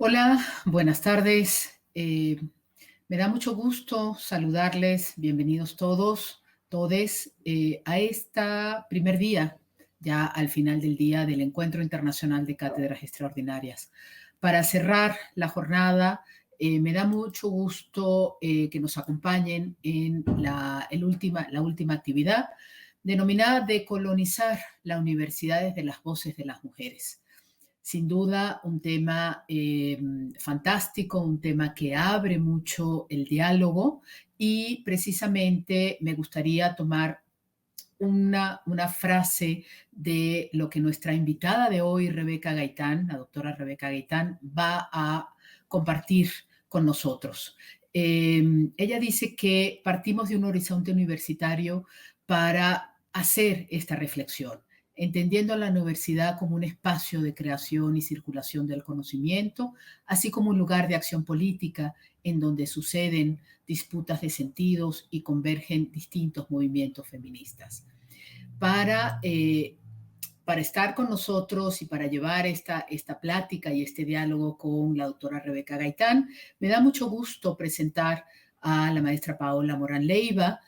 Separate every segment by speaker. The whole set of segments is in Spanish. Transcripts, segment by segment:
Speaker 1: Hola, buenas tardes. Me da mucho gusto saludarles. Bienvenidos todos, todes, a este primer día, ya al final del día del Encuentro Internacional de Cátedras Extraordinarias. Para cerrar la jornada, me da mucho gusto que nos acompañen en la última actividad denominada Decolonizar la Universidad desde las voces de las mujeres. Sin duda, un tema fantástico, un tema que abre mucho el diálogo y precisamente me gustaría tomar una frase de lo que nuestra invitada de hoy, Rebeca Gaitán, la doctora Rebeca Gaitán, va a compartir con nosotros. Ella dice que partimos de un horizonte universitario para hacer esta reflexión, entendiendo a la universidad como un espacio de creación y circulación del conocimiento, así como un lugar de acción política en donde suceden disputas de sentidos y convergen distintos movimientos feministas. Para, eh, para estar con nosotros y para llevar esta plática y este diálogo con la doctora Rebeca Gaitán, me da mucho gusto presentar a la maestra Paola Morán Leiva,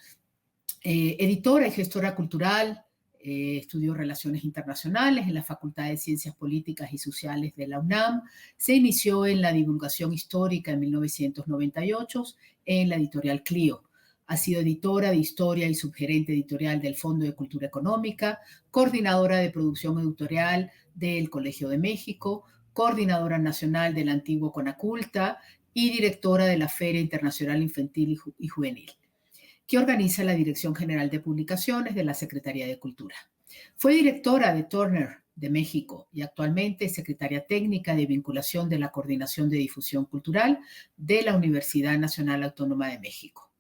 Speaker 1: editora y gestora cultural. Estudió Relaciones Internacionales en la Facultad de Ciencias Políticas y Sociales de la UNAM. Se inició en la divulgación histórica en 1998 en la editorial Clio. Ha sido editora de historia y subgerente editorial del Fondo de Cultura Económica, coordinadora de producción editorial del Colegio de México, coordinadora nacional del antiguo Conaculta y directora de la Feria Internacional Infantil y Juvenil, que organiza la Dirección General de Publicaciones de la Secretaría de Cultura. Fue directora de Turner de México y actualmente es secretaria técnica de vinculación de la Coordinación de Difusión Cultural de la Universidad Nacional Autónoma de México.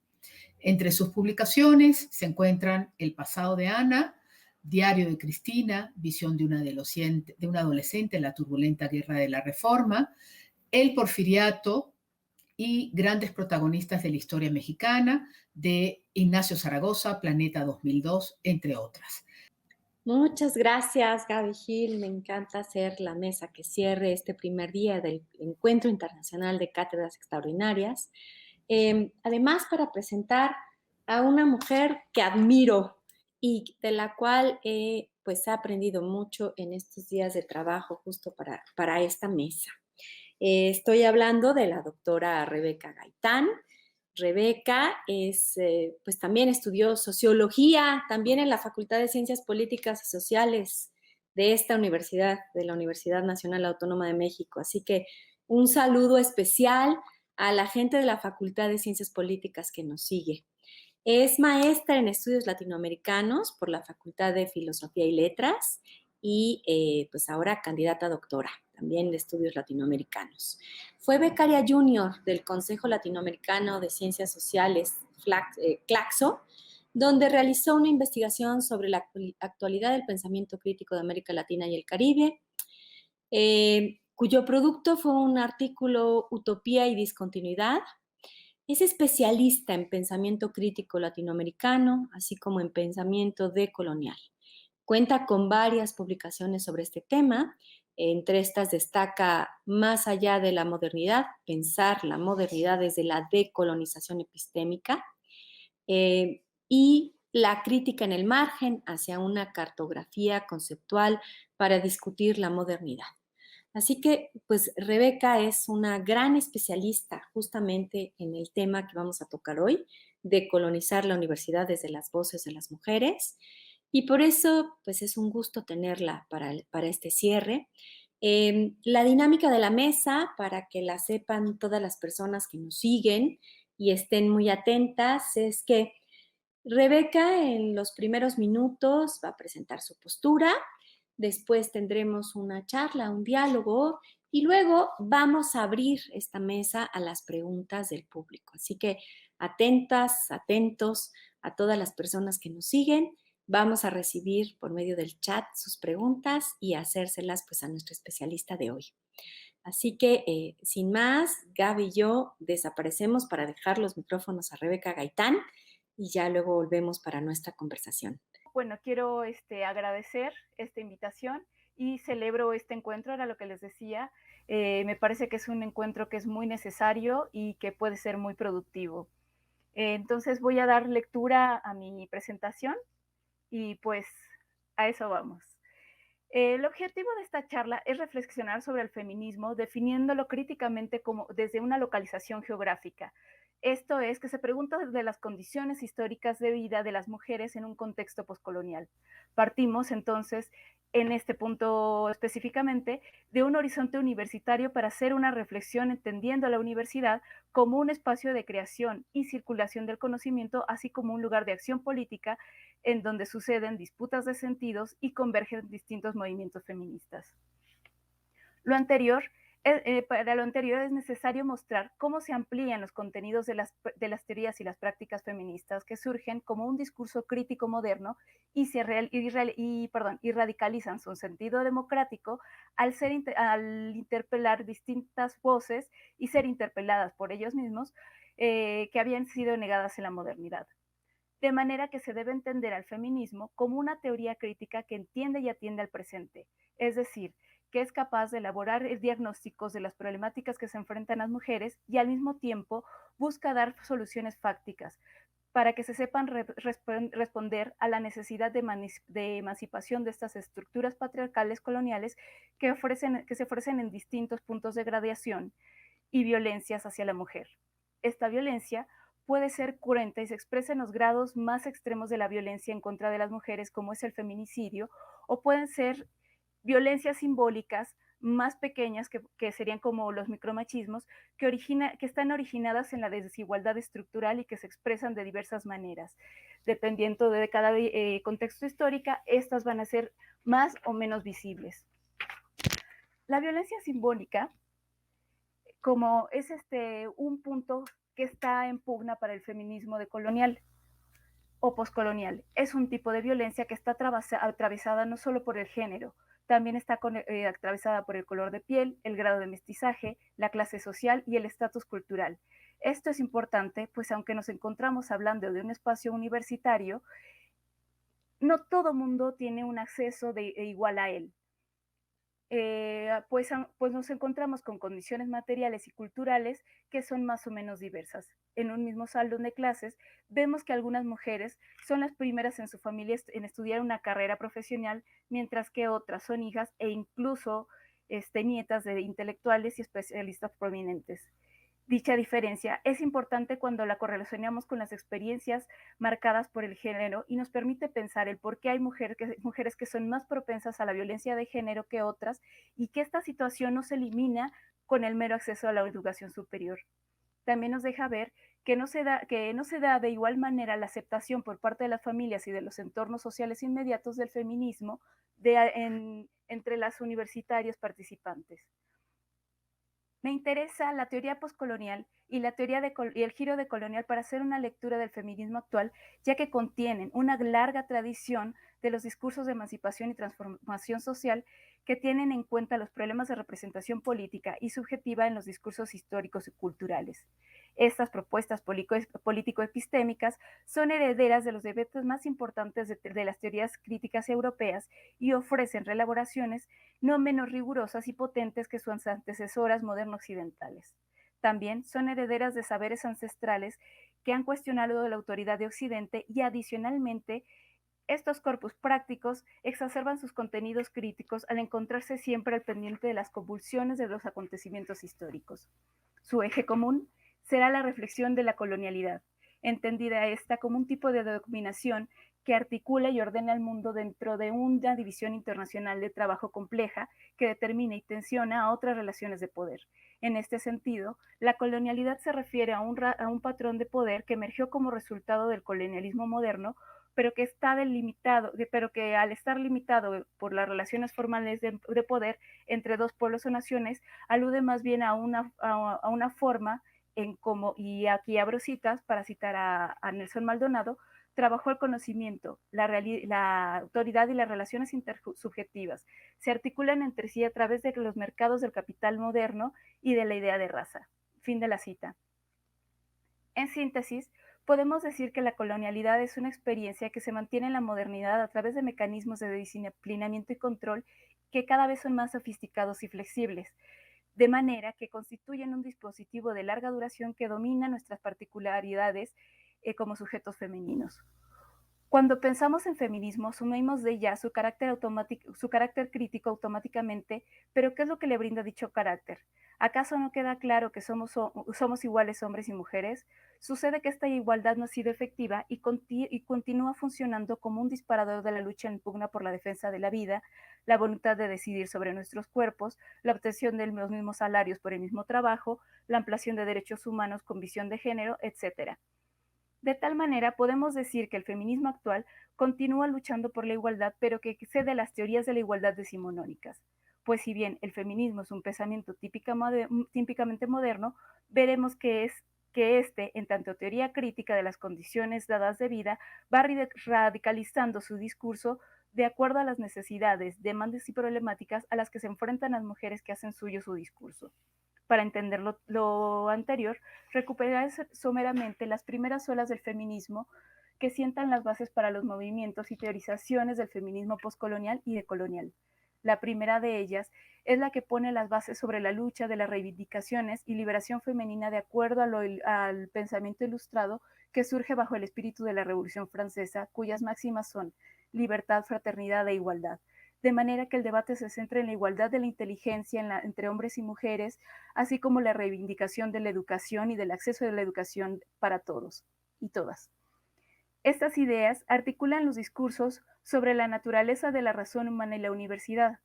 Speaker 1: Entre sus publicaciones se encuentran El pasado de Ana, Diario de Cristina, Visión de una adolescente en la turbulenta guerra de la Reforma, El Porfiriato y Grandes protagonistas de la historia mexicana, de Ignacio Zaragoza, Planeta 2002, entre otras.
Speaker 2: Muchas gracias, Gaby Gil. Me encanta hacer la mesa que cierre este primer día del Encuentro Internacional de Cátedras Extraordinarias. Además, para presentar a una mujer que admiro y de la cual pues he aprendido mucho en estos días de trabajo justo para esta mesa. Estoy hablando de la doctora Rebeca Gaitán. Rebeca pues también estudió sociología, también en la Facultad de Ciencias Políticas y Sociales de esta universidad, de la Universidad Nacional Autónoma de México. Así que un saludo especial a la gente de la Facultad de Ciencias Políticas que nos sigue. Es maestra en estudios latinoamericanos por la Facultad de Filosofía y Letras y pues ahora candidata a doctora también de estudios latinoamericanos. Fue becaria junior del Consejo Latinoamericano de Ciencias Sociales, CLACSO, donde realizó una investigación sobre la actualidad del pensamiento crítico de América Latina y el Caribe, cuyo producto fue un artículo Utopía y Discontinuidad. Es especialista en pensamiento crítico latinoamericano, así como en pensamiento decolonial. Cuenta con varias publicaciones sobre este tema. Entre estas destaca Más allá de la modernidad, pensar la modernidad desde la decolonización epistémica, y La crítica en el margen, hacia una cartografía conceptual para discutir la modernidad. Así que, pues, Rebeca es una gran especialista justamente en el tema que vamos a tocar hoy, de colonizar la universidad desde las voces de las mujeres. Y por eso, pues, es un gusto tenerla para este cierre. La dinámica de la mesa, para que la sepan todas las personas que nos siguen y estén muy atentas, es que Rebeca en los primeros minutos va a presentar su postura. Después tendremos una charla, un diálogo y luego vamos a abrir esta mesa a las preguntas del público. Así que atentas, atentos a todas las personas que nos siguen. Vamos a recibir por medio del chat sus preguntas y hacérselas pues a nuestro especialista de hoy. Así que sin más, Gaby y yo desaparecemos para dejar los micrófonos a Rebeca Gaitán y ya luego volvemos para nuestra conversación.
Speaker 3: Bueno, quiero agradecer esta invitación y celebro este encuentro, era lo que les decía, Me parece que es un encuentro que es muy necesario y que puede ser muy productivo. Entonces voy a dar lectura a mi presentación y pues a eso vamos. El objetivo de esta charla es reflexionar sobre el feminismo, definiéndolo críticamente como desde una localización geográfica. Esto es, que se pregunta desde las condiciones históricas de vida de las mujeres en un contexto poscolonial. Partimos entonces, en este punto específicamente, de un horizonte universitario para hacer una reflexión entendiendo a la universidad como un espacio de creación y circulación del conocimiento, así como un lugar de acción política en donde suceden disputas de sentidos y convergen distintos movimientos feministas. Lo anterior, para lo anterior es necesario mostrar cómo se amplían los contenidos de las teorías y las prácticas feministas que surgen como un discurso crítico moderno y radicalizan su sentido democrático al interpelar distintas voces y ser interpeladas por ellos mismos que habían sido negadas en la modernidad. De manera que se debe entender al feminismo como una teoría crítica que entiende y atiende al presente, es decir, que es capaz de elaborar diagnósticos de las problemáticas que se enfrentan las mujeres y al mismo tiempo busca dar soluciones fácticas para que se sepan responder a la necesidad de emancipación de estas estructuras patriarcales coloniales que se ofrecen en distintos puntos de gradación y violencias hacia la mujer. Esta violencia puede ser cruenta y se expresa en los grados más extremos de la violencia en contra de las mujeres, como es el feminicidio, o pueden ser violencias simbólicas más pequeñas, que serían como los micromachismos, que están originadas en la desigualdad estructural y que se expresan de diversas maneras. Dependiendo de cada contexto histórico, estas van a ser más o menos visibles. La violencia simbólica, como es un punto que está en pugna para el feminismo decolonial o poscolonial. Es un tipo de violencia que está atravesada no solo por el género, también está atravesada por el color de piel, el grado de mestizaje, la clase social y el estatus cultural. Esto es importante, pues aunque nos encontramos hablando de un espacio universitario, no todo mundo tiene un acceso igual a él. Pues nos encontramos con condiciones materiales y culturales que son más o menos diversas. En un mismo salón de clases vemos que algunas mujeres son las primeras en su familia en estudiar una carrera profesional, mientras que otras son hijas e incluso nietas de intelectuales y especialistas prominentes. Dicha diferencia es importante cuando la correlacionamos con las experiencias marcadas por el género y nos permite pensar el por qué hay mujeres que son más propensas a la violencia de género que otras y que esta situación no se elimina con el mero acceso a la educación superior. También nos deja ver que no se da de igual manera la aceptación por parte de las familias y de los entornos sociales inmediatos del feminismo entre las universitarias participantes. Me interesa la teoría postcolonial y y el giro decolonial para hacer una lectura del feminismo actual, ya que contienen una larga tradición de los discursos de emancipación y transformación social que tienen en cuenta los problemas de representación política y subjetiva en los discursos históricos y culturales. Estas propuestas político-epistémicas son herederas de los debates más importantes de las teorías críticas europeas y ofrecen reelaboraciones no menos rigurosas y potentes que sus antecesoras moderno-occidentales. También son herederas de saberes ancestrales que han cuestionado la autoridad de Occidente y adicionalmente estos corpus prácticos exacerban sus contenidos críticos al encontrarse siempre al pendiente de las convulsiones de los acontecimientos históricos. Su eje común será la reflexión de la colonialidad, entendida esta como un tipo de dominación que articula y ordena el mundo dentro de una división internacional de trabajo compleja que determina y tensiona a otras relaciones de poder. En este sentido, la colonialidad se refiere a un patrón de poder que emergió como resultado del colonialismo moderno, pero que al estar limitado por las relaciones formales de poder entre dos pueblos o naciones, alude más bien a una forma en cómo, y aquí abro citas para citar a Nelson Maldonado, trabajó el conocimiento, la autoridad y las relaciones intersubjetivas. Se articulan entre sí a través de los mercados del capital moderno y de la idea de raza. Fin de la cita. En síntesis, podemos decir que la colonialidad es una experiencia que se mantiene en la modernidad a través de mecanismos de disciplinamiento y control que cada vez son más sofisticados y flexibles, de manera que constituyen un dispositivo de larga duración que domina nuestras particularidades como sujetos femeninos. Cuando pensamos en feminismo, asumimos de ella su carácter crítico automáticamente, pero ¿qué es lo que le brinda dicho carácter? ¿Acaso no queda claro que somos iguales hombres y mujeres? Sucede que esta igualdad no ha sido efectiva y continúa funcionando como un disparador de la lucha en pugna por la defensa de la vida, la voluntad de decidir sobre nuestros cuerpos, la obtención de los mismos salarios por el mismo trabajo, la ampliación de derechos humanos con visión de género, etc. De tal manera, podemos decir que el feminismo actual continúa luchando por la igualdad, pero que excede las teorías de la igualdad decimonónicas. Pues si bien el feminismo es un pensamiento típicamente moderno, veremos que en tanto teoría crítica de las condiciones dadas de vida, va radicalizando su discurso de acuerdo a las necesidades, demandas y problemáticas a las que se enfrentan las mujeres que hacen suyo su discurso. Para entender lo anterior, recuperar someramente las primeras olas del feminismo que sientan las bases para los movimientos y teorizaciones del feminismo postcolonial y decolonial. La primera de ellas es la que pone las bases sobre la lucha de las reivindicaciones y liberación femenina de acuerdo al pensamiento ilustrado que surge bajo el espíritu de la Revolución Francesa, cuyas máximas son libertad, fraternidad e igualdad, de manera que el debate se centra en la igualdad de la inteligencia entre hombres y mujeres, así como la reivindicación de la educación y del acceso a la educación para todos y todas. Estas ideas articulan los discursos sobre la naturaleza de la razón humana y la universidad.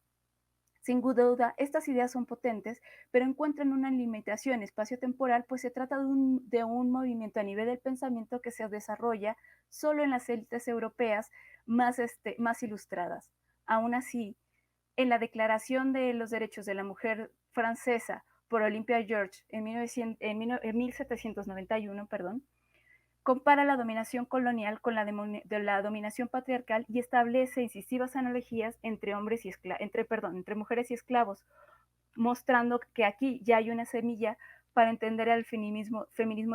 Speaker 3: Sin duda, estas ideas son potentes, pero encuentran una limitación espacio-temporal, pues se trata de un movimiento a nivel del pensamiento que se desarrolla solo en las élites europeas más ilustradas. Aún así, en la Declaración de los Derechos de la Mujer francesa por Olympia George en 1791, compara la dominación colonial con la dominación patriarcal y establece incisivas analogías entre mujeres y esclavos, mostrando que aquí ya hay una semilla para entender al feminismo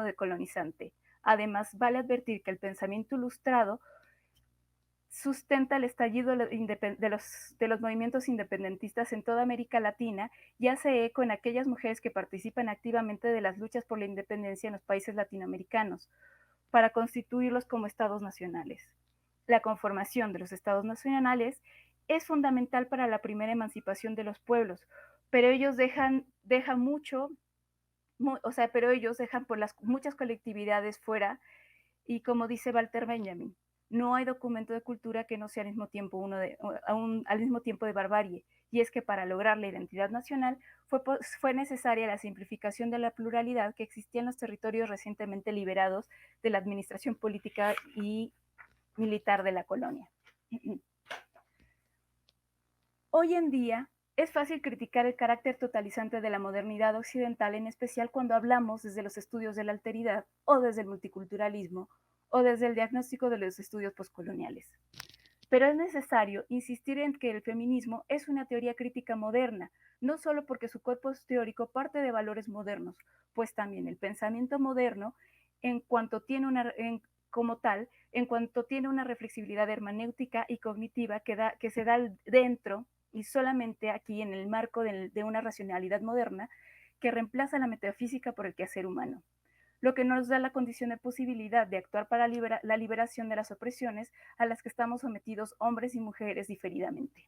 Speaker 3: decolonizante. Además, vale advertir que el pensamiento ilustrado sustenta el estallido de los movimientos independentistas en toda América Latina y hace eco en aquellas mujeres que participan activamente de las luchas por la independencia en los países latinoamericanos, para constituirlos como estados nacionales. La conformación de los estados nacionales es fundamental para la primera emancipación de los pueblos, pero ellos dejan por las muchas colectividades fuera, y como dice Walter Benjamin, no hay documento de cultura que no sea al mismo tiempo de barbarie, y es que para lograr la identidad nacional fue necesaria la simplificación de la pluralidad que existía en los territorios recientemente liberados de la administración política y militar de la colonia. Hoy en día es fácil criticar el carácter totalizante de la modernidad occidental, en especial cuando hablamos desde los estudios de la alteridad o desde el multiculturalismo o desde el diagnóstico de los estudios postcoloniales. Pero es necesario insistir en que el feminismo es una teoría crítica moderna, no solo porque su cuerpo teórico parte de valores modernos, pues también el pensamiento moderno, en cuanto tiene una reflexibilidad hermenéutica y cognitiva que se da dentro y solamente aquí en el marco de una racionalidad moderna que reemplaza la metafísica por el quehacer humano, lo que nos da la condición de posibilidad de actuar para la liberación de las opresiones a las que estamos sometidos hombres y mujeres diferidamente.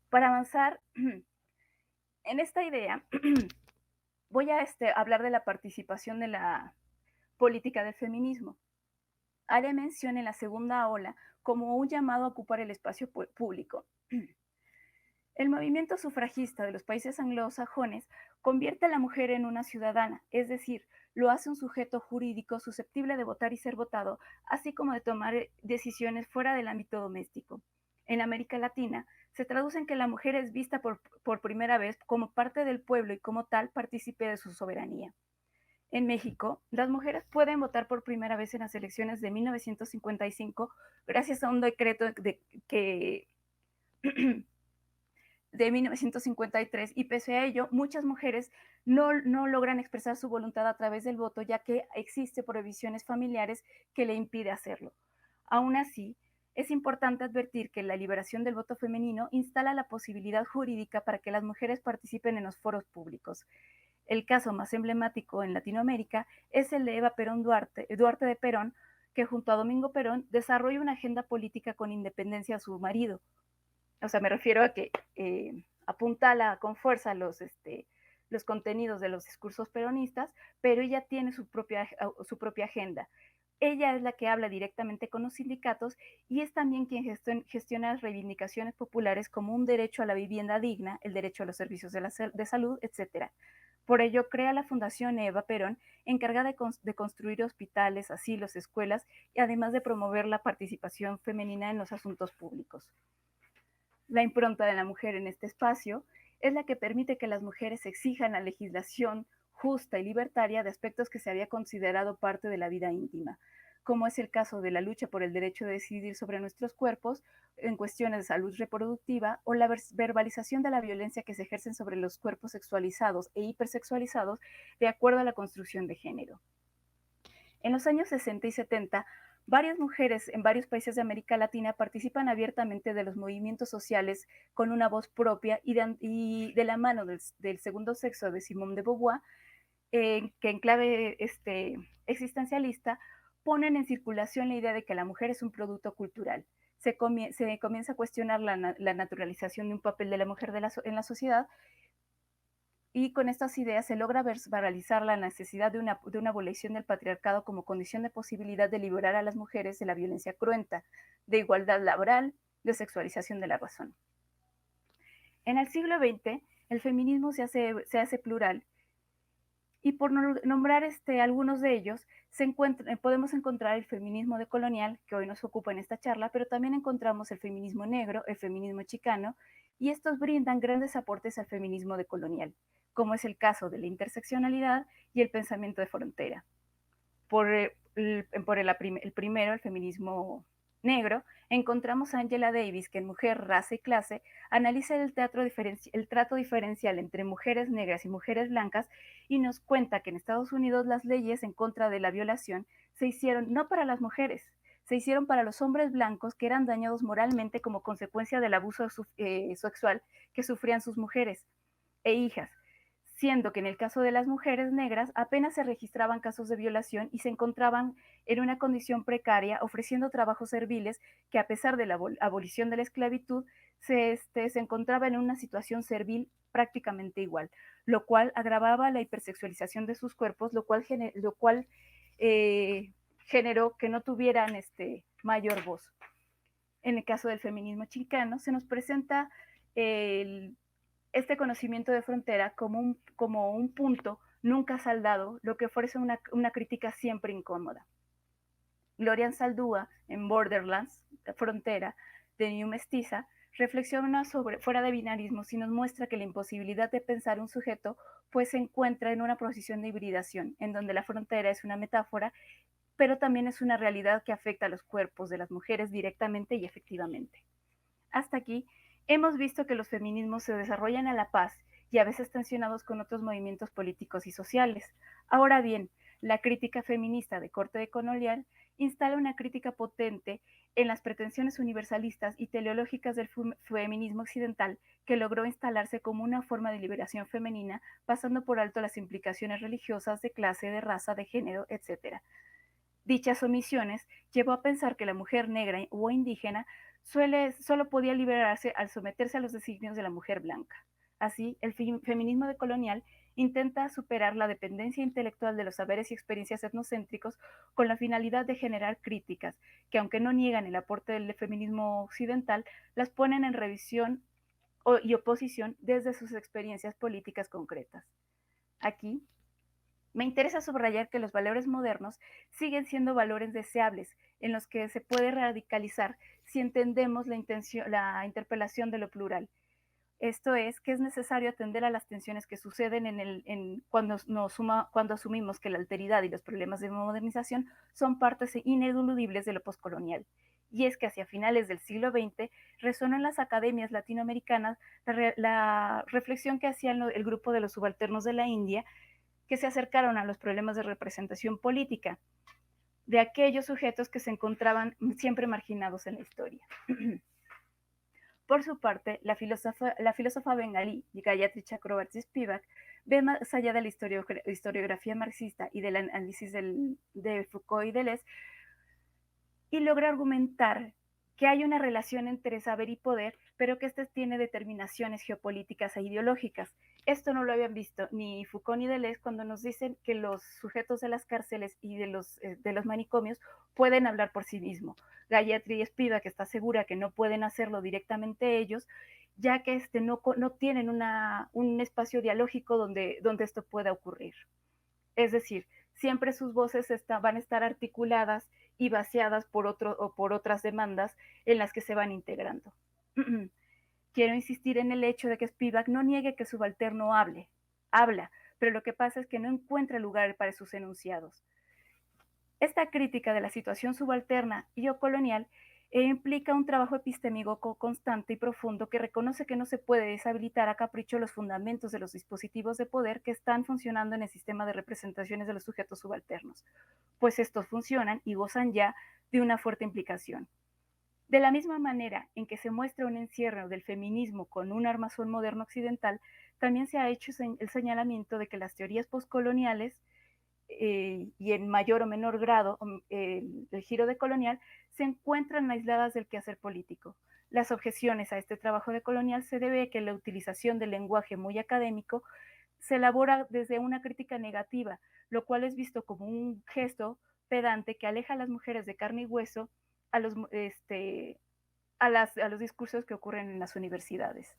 Speaker 3: Para avanzar en esta idea, voy a hablar de la participación de la política del feminismo. Haré mención en la segunda ola como un llamado a ocupar el espacio público. El movimiento sufragista de los países anglosajones convierte a la mujer en una ciudadana, es decir, lo hace un sujeto jurídico susceptible de votar y ser votado, así como de tomar decisiones fuera del ámbito doméstico. En América Latina, se traduce en que la mujer es vista por primera vez como parte del pueblo y como tal partícipe de su soberanía. En México, las mujeres pueden votar por primera vez en las elecciones de 1955 gracias a un decreto de 1953, y pese a ello, muchas mujeres no logran expresar su voluntad a través del voto, ya que existe prohibiciones familiares que le impide hacerlo. Aún así, Es importante advertir que la liberación del voto femenino instala la posibilidad jurídica para que las mujeres participen en los foros públicos. El caso más emblemático en Latinoamérica es el de Eva Perón Duarte de Perón, que junto a Domingo Perón desarrolla una agenda política con independencia a su marido. O sea, me refiero a que apuntala con fuerza los contenidos de los discursos peronistas, pero ella tiene su propia agenda. Ella es la que habla directamente con los sindicatos y es también quien gestiona las reivindicaciones populares como un derecho a la vivienda digna, el derecho a los servicios de salud, etc. Por ello, crea la Fundación Eva Perón, encargada de construir hospitales, asilos, escuelas y además de promover la participación femenina en los asuntos públicos. La impronta de la mujer en este espacio es la que permite que las mujeres exijan la legislación justa y libertaria de aspectos que se había considerado parte de la vida íntima, como es el caso de la lucha por el derecho de decidir sobre nuestros cuerpos en cuestiones de salud reproductiva o la verbalización de la violencia que se ejercen sobre los cuerpos sexualizados e hipersexualizados de acuerdo a la construcción de género. En los años 60 y 70, varias mujeres en varios países de América Latina participan abiertamente de los movimientos sociales con una voz propia y de la mano del segundo sexo de Simone de Beauvoir, que en clave existencialista ponen en circulación la idea de que la mujer es un producto cultural. Se comienza a cuestionar la naturalización de un papel de la mujer en la sociedad, y con estas ideas se logra verbalizar la necesidad de una abolición del patriarcado como condición de posibilidad de liberar a las mujeres de la violencia cruenta, de igualdad laboral, de sexualización de la razón. En el siglo XX, el feminismo se hace plural, y por nombrar algunos de ellos, podemos encontrar el feminismo decolonial, que hoy nos ocupa en esta charla, pero también encontramos el feminismo negro, el feminismo chicano, y estos brindan grandes aportes al feminismo decolonial, como es el caso de la interseccionalidad y el pensamiento de frontera. Por el primero, el feminismo negro, encontramos a Angela Davis, que en Mujer, Raza y Clase analiza el trato diferencial entre mujeres negras y mujeres blancas y nos cuenta que en Estados Unidos las leyes en contra de la violación se hicieron no para las mujeres, se hicieron para los hombres blancos que eran dañados moralmente como consecuencia del abuso sexual que sufrían sus mujeres e hijas, siendo que en el caso de las mujeres negras apenas se registraban casos de violación y se encontraban en una condición precaria ofreciendo trabajos serviles que a pesar de la abolición de la esclavitud se encontraba en una situación servil prácticamente igual, lo cual agravaba la hipersexualización de sus cuerpos, lo cual generó que no tuvieran mayor voz. En el caso del feminismo chicano se nos presenta este conocimiento de frontera como un punto nunca saldado, lo que ofrece una crítica siempre incómoda. Gloria Anzaldúa, en Borderlands, la frontera, de New Mestiza, reflexiona sobre fuera de binarismos y nos muestra que la imposibilidad de pensar un sujeto pues se encuentra en una posición de hibridación, en donde la frontera es una metáfora, pero también es una realidad que afecta a los cuerpos de las mujeres directamente y efectivamente. Hasta aquí, hemos visto que los feminismos se desarrollan a la paz y a veces tensionados con otros movimientos políticos y sociales. Ahora bien, la crítica feminista de corte decolonial instala una crítica potente en las pretensiones universalistas y teleológicas del feminismo occidental, que logró instalarse como una forma de liberación femenina, pasando por alto las implicaciones religiosas de clase, de raza, de género, etc. Dichas omisiones llevó a pensar que la mujer negra o indígena solo podía liberarse al someterse a los designios de la mujer blanca. Así, el feminismo decolonial intenta superar la dependencia intelectual de los saberes y experiencias etnocéntricos con la finalidad de generar críticas que, aunque no niegan el aporte del feminismo occidental, las ponen en revisión y oposición desde sus experiencias políticas concretas. Aquí me interesa subrayar que los valores modernos siguen siendo valores deseables en los que se puede radicalizar si entendemos la interpelación de lo plural. Esto es, que es necesario atender a las tensiones que suceden cuando asumimos que la alteridad y los problemas de modernización son partes ineludibles de lo postcolonial. Y es que hacia finales del siglo XX resonó en las academias latinoamericanas la reflexión que hacían el grupo de los subalternos de la India, que se acercaron a los problemas de representación política. de aquellos sujetos que se encontraban siempre marginados en la historia. Por su parte, la filósofa bengalí Gayatri Chakrabarti Spivak ve más allá de la historiografía marxista y del análisis de Foucault y Deleuze y logra argumentar que hay una relación entre saber y poder, pero que éste tiene determinaciones geopolíticas e ideológicas. Esto no lo habían visto ni Foucault ni Deleuze cuando nos dicen que los sujetos de las cárceles y de los manicomios pueden hablar por sí mismos. Gayatri Spivak está segura que no pueden hacerlo directamente ellos, ya que no tienen un espacio dialógico donde esto pueda ocurrir. Es decir, siempre sus voces van a estar articuladas y vaciadas por otras demandas en las que se van integrando. Quiero insistir en el hecho de que Spivak no niegue que el subalterno habla, pero lo que pasa es que no encuentra lugar para sus enunciados. Esta crítica de la situación subalterna y o colonial implica un trabajo epistemológico constante y profundo que reconoce que no se puede deshabilitar a capricho los fundamentos de los dispositivos de poder que están funcionando en el sistema de representaciones de los sujetos subalternos, pues estos funcionan y gozan ya de una fuerte implicación. De la misma manera en que se muestra un encierro del feminismo con un armazón moderno occidental, también se ha hecho el señalamiento de que las teorías postcoloniales y en mayor o menor grado el giro decolonial, se encuentran aisladas del quehacer político. Las objeciones a este trabajo decolonial se debe a que la utilización del lenguaje muy académico se elabora desde una crítica negativa, lo cual es visto como un gesto pedante que aleja a las mujeres de carne y hueso a los discursos que ocurren en las universidades.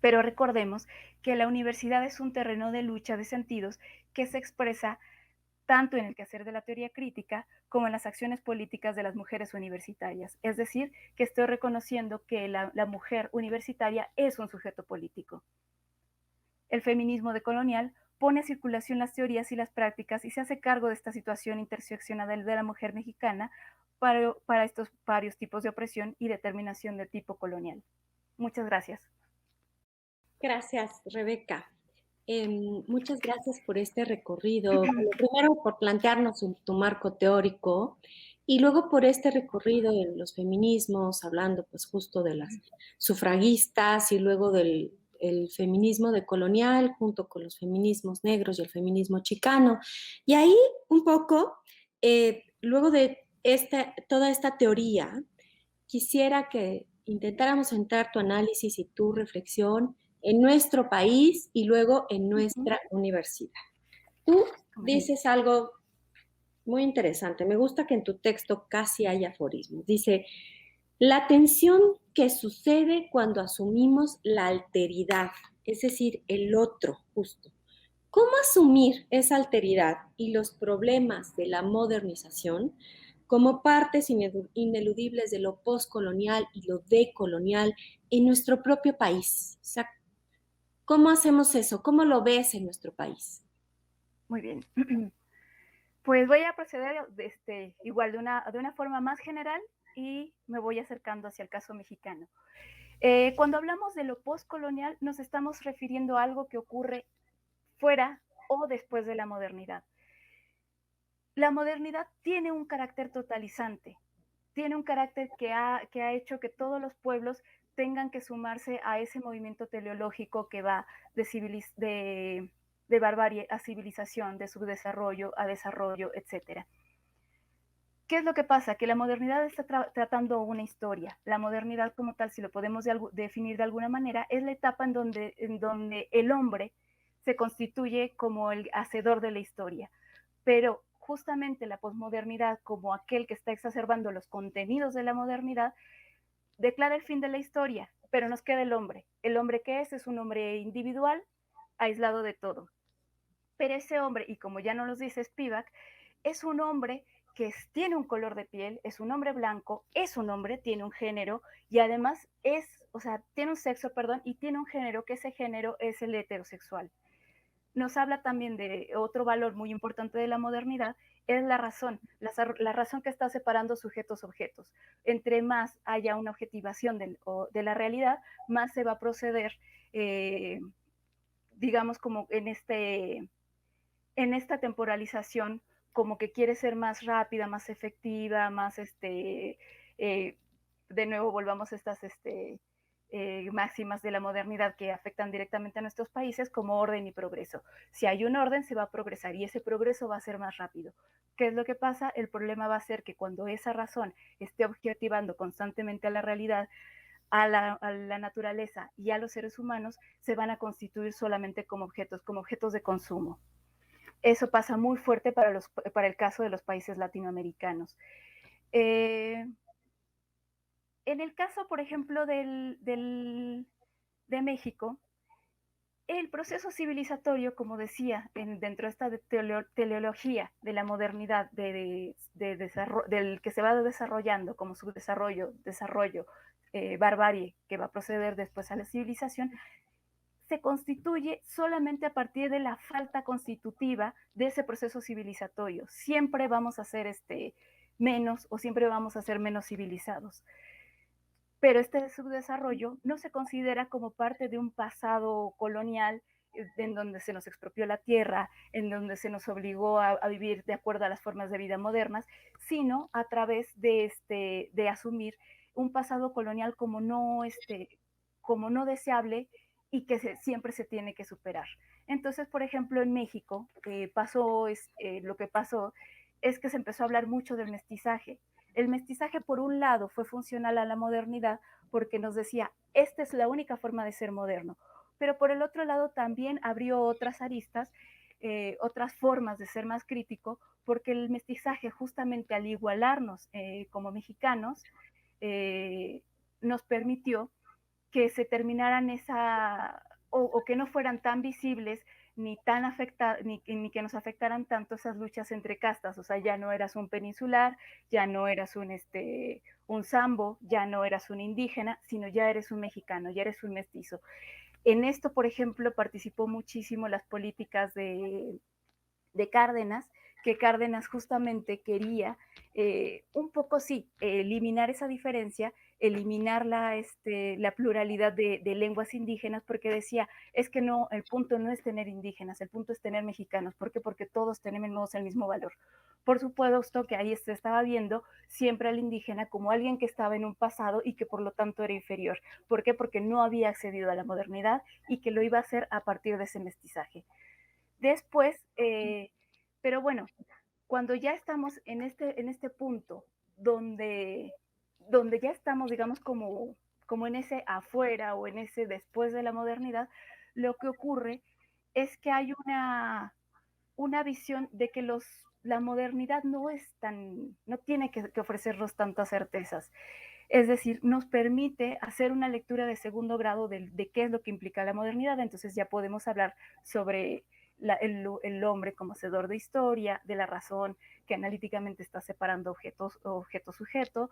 Speaker 3: Pero recordemos que la universidad es un terreno de lucha de sentidos que se expresa tanto en el quehacer de la teoría crítica como en las acciones políticas de las mujeres universitarias. Es decir, que estoy reconociendo que la mujer universitaria es un sujeto político. El feminismo decolonial pone a circulación las teorías y las prácticas y se hace cargo de esta situación interseccional de la mujer mexicana para estos varios tipos de opresión y determinación de tipo colonial. Muchas gracias.
Speaker 2: Gracias, Rebeca. Muchas gracias por este recorrido. Bueno, primero por plantearnos tu marco teórico y luego por este recorrido en los feminismos, hablando pues justo de las sufragistas y luego del feminismo decolonial junto con los feminismos negros y el feminismo chicano. Y ahí un poco, luego de toda esta teoría, quisiera que intentáramos centrar tu análisis y tu reflexión en nuestro país y luego en nuestra universidad. Tú dices algo muy interesante. Me gusta que en tu texto casi hay aforismos. Dice, la tensión que sucede cuando asumimos la alteridad, es decir, el otro, justo. ¿Cómo asumir esa alteridad y los problemas de la modernización como partes ineludibles de lo postcolonial y lo decolonial en nuestro propio país? O sea, ¿cómo hacemos eso? ¿Cómo lo ves en nuestro país?
Speaker 3: Muy bien. Pues voy a proceder igual de una forma más general y me voy acercando hacia el caso mexicano. Cuando hablamos de lo postcolonial, nos estamos refiriendo a algo que ocurre fuera o después de la modernidad. La modernidad tiene un carácter totalizante, tiene un carácter que ha hecho que todos los pueblos tengan que sumarse a ese movimiento teleológico que va de barbarie a civilización, de subdesarrollo a desarrollo, etc. ¿Qué es lo que pasa? Que la modernidad está tratando una historia. La modernidad como tal, si lo podemos definir de alguna manera, es la etapa en donde el hombre se constituye como el hacedor de la historia. Pero justamente la posmodernidad, como aquel que está exacerbando los contenidos de la modernidad, declara el fin de la historia, pero nos queda el hombre. El hombre que es un hombre individual, aislado de todo. Pero ese hombre, y como ya nos lo dice Spivak, es un hombre que tiene un color de piel, es un hombre blanco, es un hombre, tiene un género y además tiene un sexo, y tiene un género, que ese género es el heterosexual. Nos habla también de otro valor muy importante de la modernidad, es la razón que está separando sujetos-objetos. Entre más haya una objetivación de la realidad, más se va a proceder, digamos, como en esta temporalización como que quiere ser más rápida, más efectiva, más de nuevo volvamos a estas máximas de la modernidad que afectan directamente a nuestros países como orden y progreso. Si hay un orden, se va a progresar y ese progreso va a ser más rápido. ¿Qué es lo que pasa? El problema va a ser que cuando esa razón esté objetivando constantemente a la realidad, a la naturaleza y a los seres humanos, se van a constituir solamente como objetos de consumo. Eso pasa muy fuerte para el caso de los países latinoamericanos. En el caso, por ejemplo, de México, el proceso civilizatorio, como decía, dentro de esta teleología de la modernidad, del que se va desarrollando como subdesarrollo, desarrollo, barbarie, que va a proceder después a la civilización, se constituye solamente a partir de la falta constitutiva de ese proceso civilizatorio. Siempre vamos a ser menos o siempre vamos a ser menos civilizados. Pero este subdesarrollo no se considera como parte de un pasado colonial en donde se nos expropió la tierra, en donde se nos obligó a vivir de acuerdo a las formas de vida modernas, sino a través de asumir un pasado colonial como no deseable y que siempre se tiene que superar. Entonces, por ejemplo, en México lo que pasó es que se empezó a hablar mucho del mestizaje. El mestizaje, por un lado, fue funcional a la modernidad porque nos decía, esta es la única forma de ser moderno, pero por el otro lado también abrió otras aristas, otras formas de ser más crítico, porque el mestizaje, justamente al igualarnos como mexicanos, nos permitió que se terminaran o que no fueran tan visibles ni tan ni que nos afectaran tanto esas luchas entre castas. O sea, ya no eras un peninsular, ya no eras un sambo, ya no eras un indígena, sino ya eres un mexicano, ya eres un mestizo. En esto, por ejemplo, participó muchísimo las políticas de Cárdenas, que Cárdenas justamente quería un poco, sí, eliminar esa diferencia, eliminar la pluralidad de lenguas indígenas, porque decía, es que no, el punto no es tener indígenas, el punto es tener mexicanos. ¿Por qué? Porque todos tenemos el mismo valor. Por supuesto que ahí se estaba viendo siempre al indígena como alguien que estaba en un pasado y que por lo tanto era inferior. ¿Por qué? Porque no había accedido a la modernidad y que lo iba a hacer a partir de ese mestizaje. Después, pero bueno, cuando ya estamos en este punto donde ya estamos, digamos, como en ese afuera o en ese después de la modernidad, lo que ocurre es que hay una visión de que la modernidad no tiene que ofrecernos tantas certezas. Es decir, nos permite hacer una lectura de segundo grado de qué es lo que implica la modernidad. Entonces ya podemos hablar sobre el hombre como hacedor de historia, de la razón que analíticamente está separando objeto-sujeto.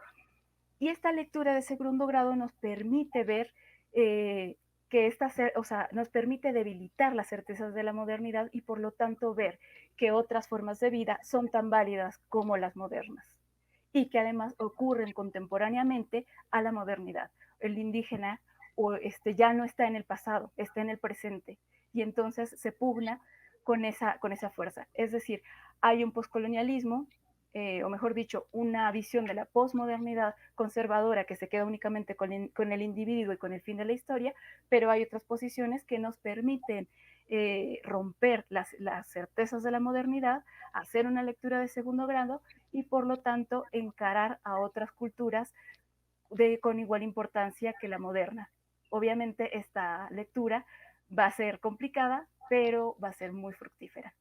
Speaker 3: Y esta lectura de segundo grado nos permite ver nos permite debilitar las certezas de la modernidad y por lo tanto ver que otras formas de vida son tan válidas como las modernas y que además ocurren contemporáneamente a la modernidad. El indígena ya no está en el pasado, está en el presente y entonces se pugna con esa fuerza. Es decir, hay un poscolonialismo, o mejor dicho, una visión de la posmodernidad conservadora que se queda únicamente con el individuo y con el fin de la historia, pero hay otras posiciones que nos permiten romper las certezas de la modernidad, hacer una lectura de segundo grado y por lo tanto encarar a otras culturas con igual importancia que la moderna. Obviamente esta lectura va a ser complicada, pero va a ser muy fructífera.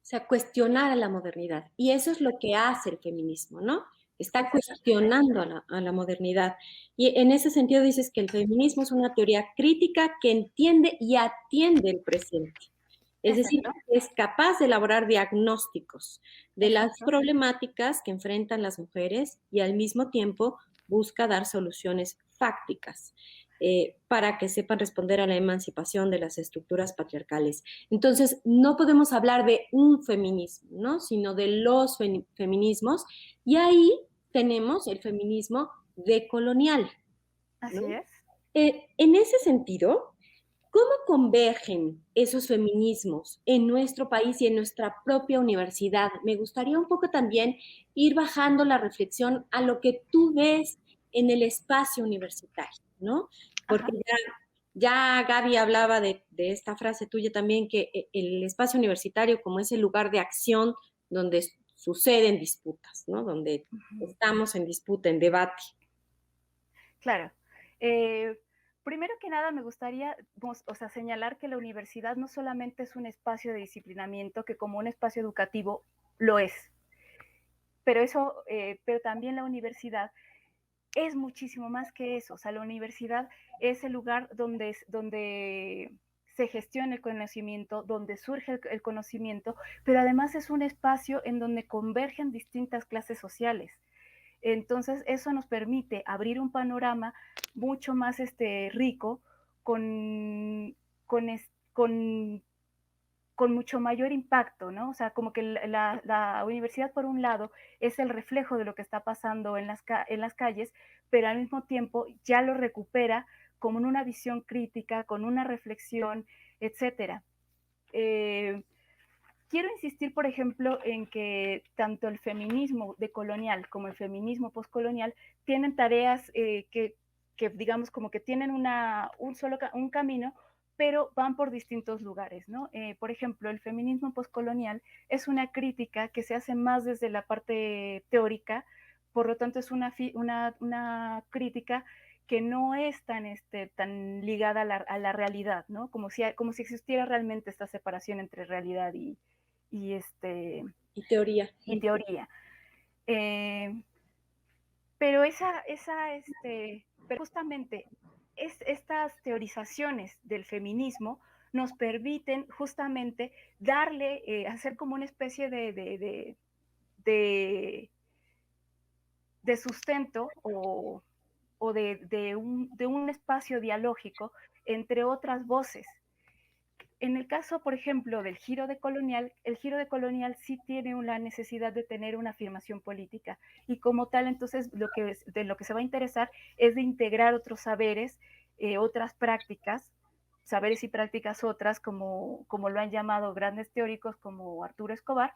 Speaker 2: O sea, cuestionar a la modernidad. Y eso es lo que hace el feminismo, ¿no? Está cuestionando a la modernidad. Y en ese sentido dices que el feminismo es una teoría crítica que entiende y atiende el presente. Es decir, es capaz de elaborar diagnósticos de las problemáticas que enfrentan las mujeres y al mismo tiempo busca dar soluciones fácticas para que sepan responder a la emancipación de las estructuras patriarcales. Entonces, no podemos hablar de un feminismo, ¿no? Sino de los feminismos y ahí tenemos el feminismo decolonial, ¿no?
Speaker 3: Así es.
Speaker 2: En ese sentido, ¿Cómo convergen esos feminismos en nuestro país y en nuestra propia universidad? Me gustaría un poco también ir bajando la reflexión a lo que tú ves en el espacio universitario, ¿no? Porque
Speaker 3: Ajá.
Speaker 2: ya Gaby hablaba de esta frase tuya también, que el espacio universitario como ese lugar de acción donde suceden disputas, ¿no? Donde
Speaker 3: Ujú.
Speaker 2: estamos en disputa, en debate.
Speaker 3: Claro. Primero que nada, me gustaría, o sea, señalar que la universidad no solamente es un espacio de disciplinamiento, que como un espacio educativo lo es, pero pero también la universidad es muchísimo más que eso. O sea, la universidad es el lugar donde se gestiona el conocimiento, donde surge el conocimiento, pero además es un espacio en donde convergen distintas clases sociales. Entonces, eso nos permite abrir un panorama mucho más rico, con, con con mucho mayor impacto, ¿no? O sea, como que la universidad, por un lado, es el reflejo de lo que está pasando en las calles, pero al mismo tiempo ya lo recupera como en una visión crítica, con una reflexión, etcétera. Eh, Quiero insistir, por ejemplo, en que tanto el feminismo decolonial como el feminismo postcolonial tienen tareas que, digamos, como que tienen un camino, pero van por distintos lugares, ¿no? Por ejemplo, el feminismo postcolonial es una crítica que se hace más desde la parte teórica, por lo tanto es una crítica que no es tan ligada a la realidad, ¿no? Como si existiera realmente esta separación entre realidad y,
Speaker 2: Y teoría.
Speaker 3: y teoría. Eh, pero pero justamente estas teorizaciones del feminismo nos permiten justamente hacer como una especie de, de sustento de un espacio dialógico entre otras voces. En el caso, por ejemplo, del giro de colonial, el giro de colonial sí tiene una necesidad de tener una afirmación política y como tal, entonces, de lo que se va a interesar es de integrar otros saberes, otras prácticas, saberes y prácticas otras, como lo han llamado grandes teóricos como Arturo Escobar,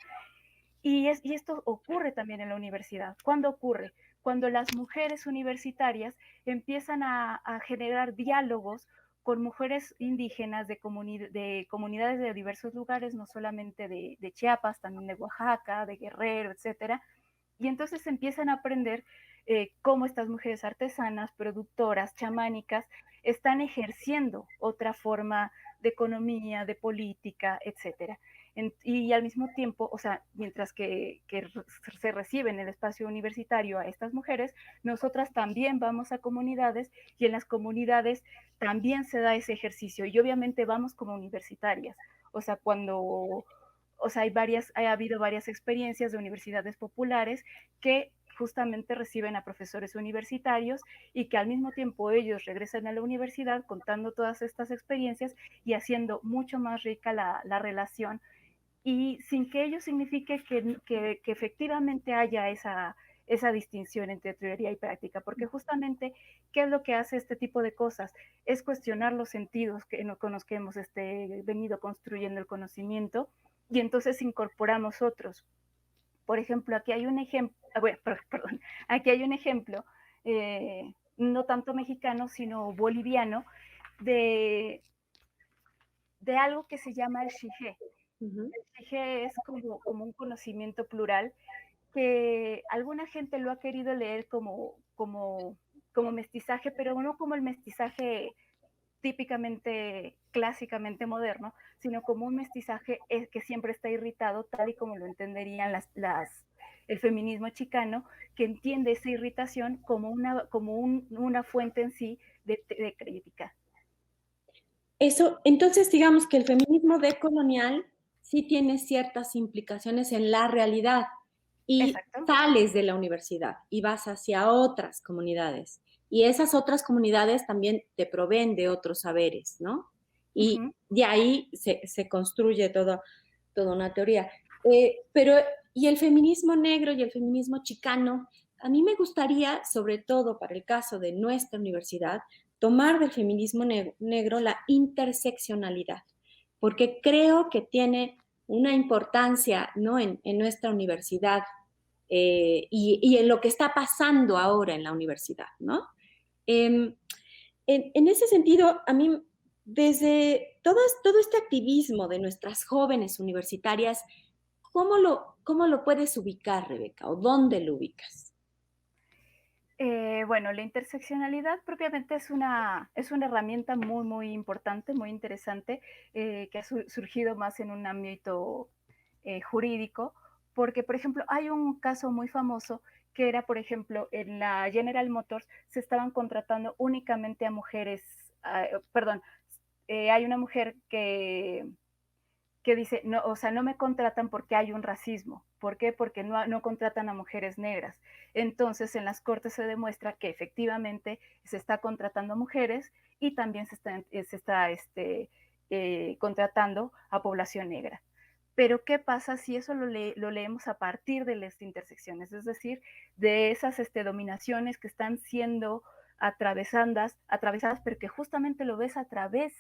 Speaker 3: y esto ocurre también en la universidad. ¿Cuándo ocurre? Cuando las mujeres universitarias empiezan a generar diálogos con mujeres indígenas de comunidades de diversos lugares, no solamente de Chiapas, también de Oaxaca, de Guerrero, etcétera. Y entonces empiezan a aprender cómo estas mujeres artesanas, productoras, chamánicas, están ejerciendo otra forma de economía, de política, etcétera. Y al mismo tiempo, o sea, mientras que se recibe en el espacio universitario a estas mujeres, nosotras también vamos a comunidades y en las comunidades también se da ese ejercicio y obviamente vamos como universitarias. O sea, ha habido varias experiencias de universidades populares que justamente reciben a profesores universitarios y que al mismo tiempo ellos regresan a la universidad contando todas estas experiencias y haciendo mucho más rica la relación y sin que ello signifique que efectivamente haya esa distinción entre teoría y práctica, porque justamente, ¿qué es lo que hace este tipo de cosas? Es cuestionar los sentidos con los que hemos venido construyendo el conocimiento y entonces incorporamos otros. Por ejemplo, aquí hay un ejemplo, bueno, perdón, aquí hay un ejemplo, no tanto mexicano, sino boliviano, de, de algo que se llama el shige.
Speaker 2: Uh-huh.
Speaker 3: El shige es como un conocimiento plural que alguna gente lo ha querido leer como mestizaje, pero no como el mestizaje típicamente, clásicamente moderno, sino como un mestizaje que siempre está irritado, tal y como lo entenderían el feminismo chicano, que entiende esa irritación como una fuente en sí de crítica.
Speaker 2: Eso, entonces digamos que el feminismo decolonial sí tiene ciertas implicaciones en la realidad y
Speaker 3: Exacto.
Speaker 2: sales de la universidad y vas hacia otras comunidades. Y esas otras comunidades también te proveen de otros saberes, ¿no? Y
Speaker 3: Uh-huh.
Speaker 2: de ahí se construye toda una teoría. Pero, y el feminismo negro y el feminismo chicano, a mí me gustaría, sobre todo para el caso de nuestra universidad, tomar del feminismo negro la interseccionalidad, porque creo que tiene una importancia, ¿no? En nuestra universidad y en lo que está pasando ahora en la universidad, ¿no? Eh, en ese sentido, a mí, desde todo este activismo de nuestras jóvenes universitarias, cómo lo puedes ubicar, Rebeca? ¿O dónde lo ubicas?
Speaker 3: Bueno, la interseccionalidad propiamente es una herramienta muy, muy importante, muy interesante, que ha surgido más en un ámbito jurídico, porque, por ejemplo, hay un caso muy famoso que era, por ejemplo, en la General Motors se estaban contratando únicamente a mujeres, perdón, hay una mujer que dice, no, o sea, no me contratan porque hay un racismo. ¿Por qué? Porque no contratan a mujeres negras. Entonces, en las cortes se demuestra que efectivamente se está contratando a mujeres y también se está contratando a población negra. Pero, ¿qué pasa si eso lo leemos a partir de las intersecciones? Es decir, de esas dominaciones que están siendo atravesadas, pero que justamente lo ves a través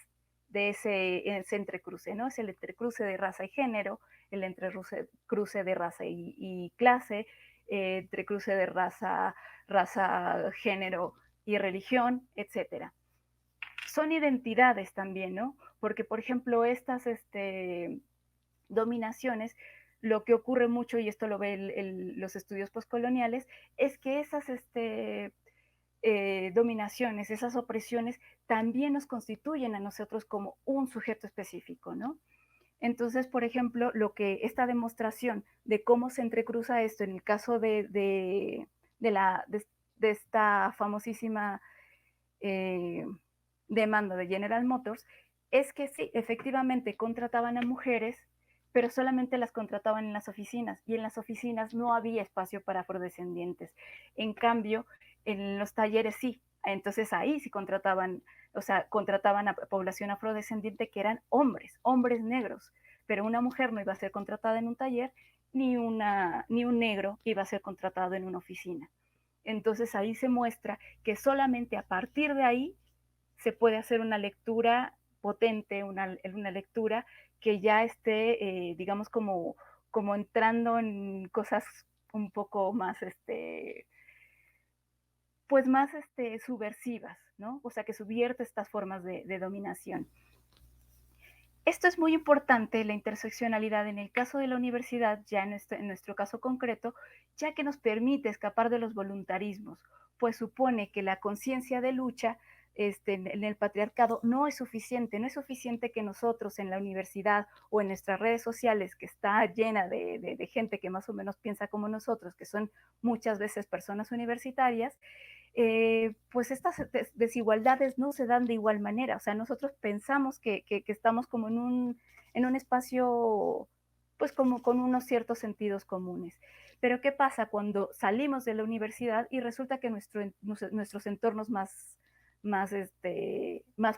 Speaker 3: de ese entrecruce, ¿no? Es el entrecruce de raza y género, el entrecruce de raza y clase, entrecruce de raza, género y religión, etcétera. Son identidades también, ¿no? Porque, por ejemplo, estas dominaciones, lo que ocurre mucho, y esto lo ve los estudios postcoloniales, es que esas dominaciones, esas opresiones, también nos constituyen a nosotros como un sujeto específico, ¿no? Entonces, por ejemplo, esta demostración de cómo se entrecruza esto en el caso de esta famosísima eh, demanda de General Motors, es que sí, efectivamente contrataban a mujeres, pero solamente las contrataban en las oficinas, y en las oficinas no había espacio para afrodescendientes. En cambio, en los talleres sí, entonces ahí sí contrataban, o sea, contrataban a población afrodescendiente que eran hombres negros, pero una mujer no iba a ser contratada en un taller, ni un negro iba a ser contratado en una oficina. Entonces ahí se muestra que solamente a partir de ahí se puede hacer una lectura potente, una lectura que ya esté, digamos, como entrando en cosas un poco más, pues más subversivas, ¿no? O sea, que subvierte estas formas de dominación. Esto es muy importante, la interseccionalidad en el caso de la universidad, ya en nuestro caso concreto, ya que nos permite escapar de los voluntarismos, pues supone que la conciencia de lucha en el patriarcado no es suficiente, no es suficiente que nosotros en la universidad o en nuestras redes sociales, que está llena de gente que más o menos piensa como nosotros, que son muchas veces personas universitarias, pues estas desigualdades no se dan de igual manera. O sea, nosotros pensamos que estamos como en un espacio, pues como con unos ciertos sentidos comunes. Pero ¿qué pasa cuando salimos de la universidad y resulta que nuestros entornos más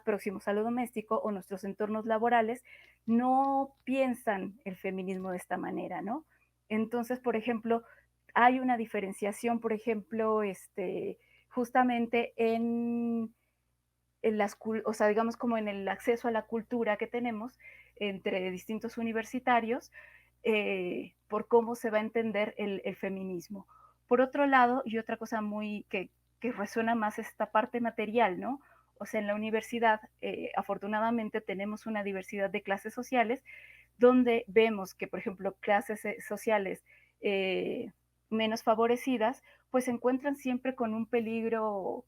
Speaker 3: próximos a lo doméstico o nuestros entornos laborales no piensan el feminismo de esta manera, ¿no? Entonces, por ejemplo, hay una diferenciación, por ejemplo, justamente o sea, digamos como en el acceso a la cultura que tenemos entre distintos universitarios, por cómo se va a entender el feminismo. Por otro lado, y otra cosa que resuena más esta parte material, ¿no? O sea, en la universidad, afortunadamente, tenemos una diversidad de clases sociales, donde vemos que, por ejemplo, clases sociales menos favorecidas, pues se encuentran siempre con un peligro,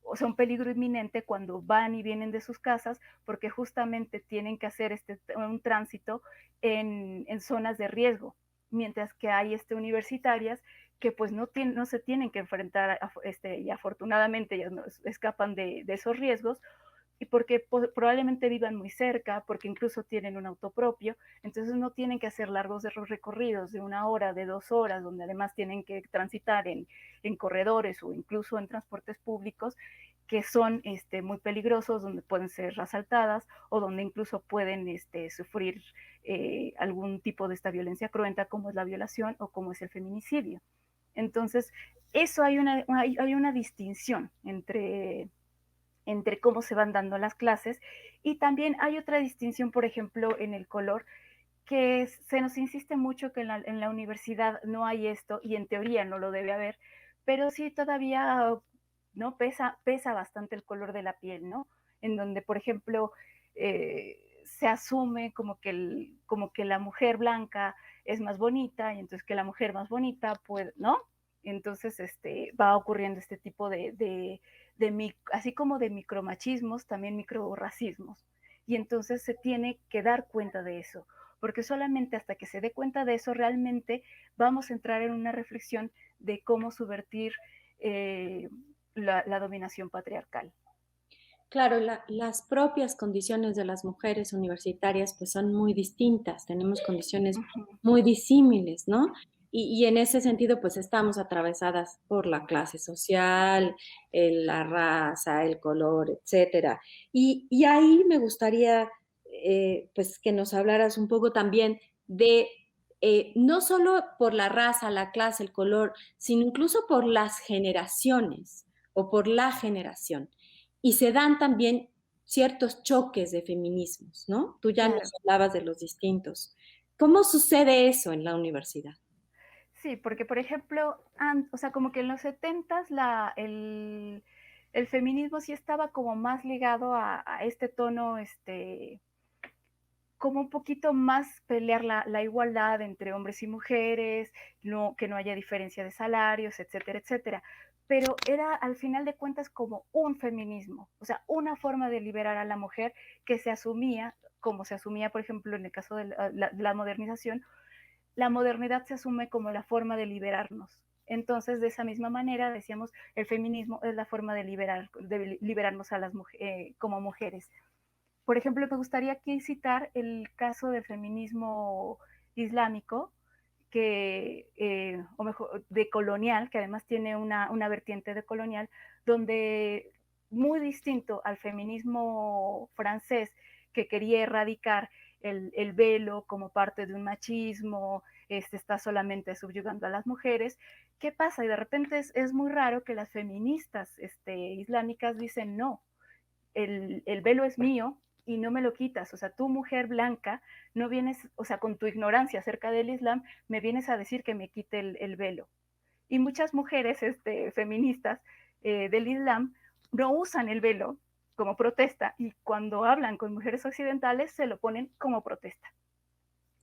Speaker 3: o sea, un peligro inminente cuando van y vienen de sus casas, porque justamente tienen que hacer un tránsito en zonas de riesgo, mientras que hay universitarias que pues no se tienen que enfrentar, y afortunadamente ellas no escapan de esos riesgos, y porque probablemente vivan muy cerca, porque incluso tienen un auto propio, entonces no tienen que hacer largos recorridos de 1 hora, de 2 horas, donde además tienen que transitar en corredores o incluso en transportes públicos que son muy peligrosos, donde pueden ser asaltadas o donde incluso pueden sufrir algún tipo de esta violencia cruenta, como es la violación o como es el feminicidio. Entonces, eso hay una distinción entre cómo se van dando las clases. Y también hay otra distinción, por ejemplo, en el color, que se nos insiste mucho que en la universidad no hay esto, y en teoría no lo debe haber, pero sí todavía no pesa bastante el color de la piel, ¿no? En donde, por ejemplo, se asume como que la mujer blanca es más bonita, y entonces que la mujer más bonita, pues, ¿no? Entonces va ocurriendo este tipo así como de micromachismos, también microracismos. Y entonces se tiene que dar cuenta de eso, porque solamente hasta que se dé cuenta de eso realmente vamos a entrar en una reflexión de cómo subvertir la dominación patriarcal.
Speaker 2: Claro, las propias condiciones de las mujeres universitarias pues son muy distintas, tenemos condiciones
Speaker 3: Ujú.
Speaker 2: muy disímiles, ¿no? Y en ese sentido pues estamos atravesadas por la clase social, la raza, el color, etcétera. Y ahí me gustaría pues que nos hablaras un poco también de no solo por la raza, la clase, el color, sino incluso por las generaciones o por la generación. Y se dan también ciertos choques de feminismos, ¿no? Tú ya
Speaker 3: Claro.
Speaker 2: nos hablabas de los distintos. ¿Cómo sucede eso en la universidad?
Speaker 3: Sí, porque por ejemplo, o sea, como que en los 70s el feminismo sí estaba como más ligado a este tono, como un poquito más pelear la igualdad entre hombres y mujeres, que no haya diferencia de salarios, etcétera, etcétera. Pero era al final de cuentas como un feminismo, o sea, una forma de liberar a la mujer que se asumía, como se asumía, por ejemplo, en el caso de la modernización, la modernidad se asume como la forma de liberarnos. Entonces, de esa misma manera, decíamos, el feminismo es la forma de liberarnos a como mujeres. Por ejemplo, me gustaría aquí citar el caso del feminismo islámico, o mejor, de colonial, que además tiene una vertiente de colonial, donde muy distinto al feminismo francés, que quería erradicar el velo como parte de un machismo, está solamente subyugando a las mujeres. ¿Qué pasa? Y de repente es muy raro que las feministas islámicas dicen no, el velo es mío y no me lo quitas. O sea, tú mujer blanca, no vienes, o sea, con tu ignorancia acerca del Islam, me vienes a decir que me quite el velo. Y muchas mujeres feministas del Islam no usan el velo como protesta, y cuando hablan con mujeres occidentales se lo ponen como protesta.